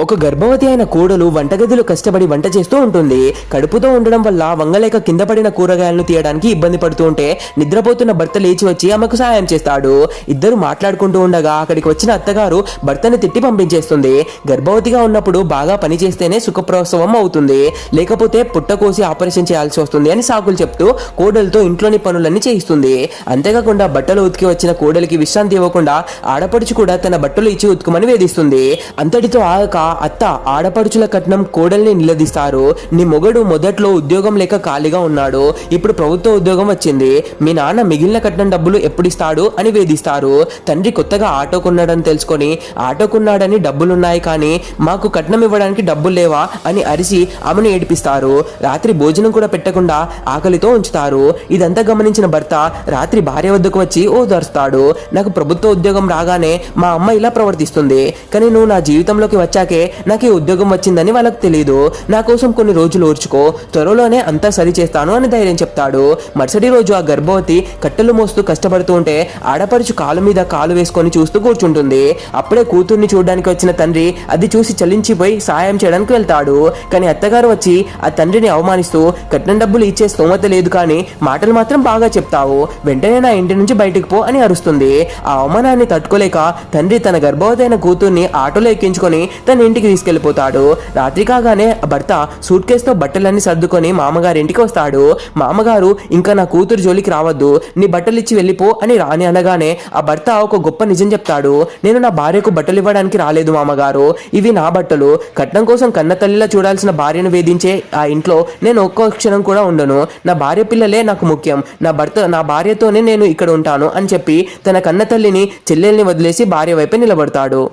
ఒక గర్భవతి అయిన కోడలు వంటగదిలో కష్టపడి వంట చేస్తూ ఉంటుంది. కడుపుతో ఉండడం వల్ల వంగలేక కింద పడిన కూరగాయలను తీయడానికి ఇబ్బంది పడుతూ ఉంటే నిద్రపోతున్న భర్త లేచి వచ్చి ఆమెకు సహాయం చేస్తాడు. ఇద్దరు మాట్లాడుకుంటూ ఉండగా అక్కడికి వచ్చిన అత్తగారు భర్తని తిట్టి పంపించేస్తుంది. గర్భవతిగా ఉన్నప్పుడు బాగా పని చేస్తేనే సుఖప్రసవం అవుతుంది, లేకపోతే పుట్ట కోసి ఆపరేషన్ చేయాల్సి వస్తుంది అని సాకులు చెప్తూ కోడలతో ఇంట్లోని పనులన్నీ చేయిస్తుంది. అంతేకాకుండా బట్టలు ఉతికి వచ్చిన కోడలికి విశ్రాంతి ఇవ్వకుండా ఆడపడుచు కూడా తన బట్టలు ఇచ్చి ఉతుకుమని వేధిస్తుంది. అంతటితో ఆగక అత్త ఆడపడుచుల కట్నం కోడల్ని నిలదీస్తారు. నీ మొగడు మొదట్లో ఉద్యోగం లేక ఖాళీగా ఉన్నాడు, ఇప్పుడు ప్రభుత్వ ఉద్యోగం వచ్చింది, మీ నాన్న మిగిలిన కట్నం డబ్బులు ఎప్పుడిస్తాడు అని వేధిస్తారు. తండ్రి కొత్తగా ఆటో కొన్నాడని తెలుసుకొని ఆటో కొన్నాడని డబ్బులున్నాయి కానీ మాకు కట్నం ఇవ్వడానికి డబ్బులు లేవా అని అరిసి ఆమెను ఏడిపిస్తారు. రాత్రి భోజనం కూడా పెట్టకుండా ఆకలితో ఉంచుతారు. ఇదంతా గమనించిన భర్త రాత్రి భార్య వద్దకు వచ్చి ఓదార్స్తాడు. నాకు ప్రభుత్వ ఉద్యోగం రాగానే మా అమ్మ ఇలా ప్రవర్తిస్తుంది, కానీ నువ్వు నా జీవితంలోకి వచ్చాకే నాకు ఈ ఉద్యోగం వచ్చిందని వాళ్ళకి తెలియదు, నా కోసం కొన్ని రోజులు ఓర్చుకో, త్వరలోనే అంతా సరి చేస్తాను అని ధైర్యం చెప్తాడు. మరుసటి రోజు ఆ గర్భవతి కట్టెలు మోస్తూ కష్టపడుతూ ఉంటే ఆడపడుచు కాలు మీద కాలు వేసుకొని చూస్తూ కూర్చుంటుంది. అప్పుడే కూతుర్ని చూడడానికి వచ్చిన తండ్రి అది చూసి చలించిపోయి సాయం చేయడానికి వెళ్తాడు. కానీ అత్తగారు వచ్చి ఆ తండ్రిని అవమానిస్తూ కట్నం డబ్బులు ఇచ్చే స్తోమత లేదు కానీ మాటలు మాత్రం బాగా చెప్తావు, వెంటనే నా ఇంటి నుంచి బయటికి పో అని అరుస్తుంది. ఆ అవమానాన్ని తట్టుకోలేక తండ్రి తన గర్భవతి అయిన కూతుర్ని ఆటోలో ఎక్కించుకొని తన ఇంటికి తీసుకెళ్లిపోతాడు. రాత్రి కాగానే భర్త సూట్ కేసుతో బట్టలన్నీ సర్దుకొని మామగారి ఇంటికి వస్తాడు. మామగారు ఇంకా నా కూతురు జోలికి రావద్దు, నీ బట్టలు ఇచ్చి వెళ్ళిపో అని రాని అనగానే ఆ భర్త ఒక గొప్ప నిజం చెప్తాడు. నేను నా భార్యకు బట్టలు ఇవ్వడానికి రాలేదు మామగారు, ఇవి నా బట్టలు, కట్నం కోసం కన్న తల్లిలా చూడాల్సిన భార్యను వేధించే ఆ ఇంట్లో నేను ఒక్క క్షణం కూడా ఉండను, నా భార్య పిల్లలే నాకు ముఖ్యం, నా భార్యతోనే నేను ఇక్కడ ఉంటాను అని చెప్పి తన కన్న తల్లిని చెల్లెల్ని వదిలేసి భార్య వైపే నిలబడతాడు.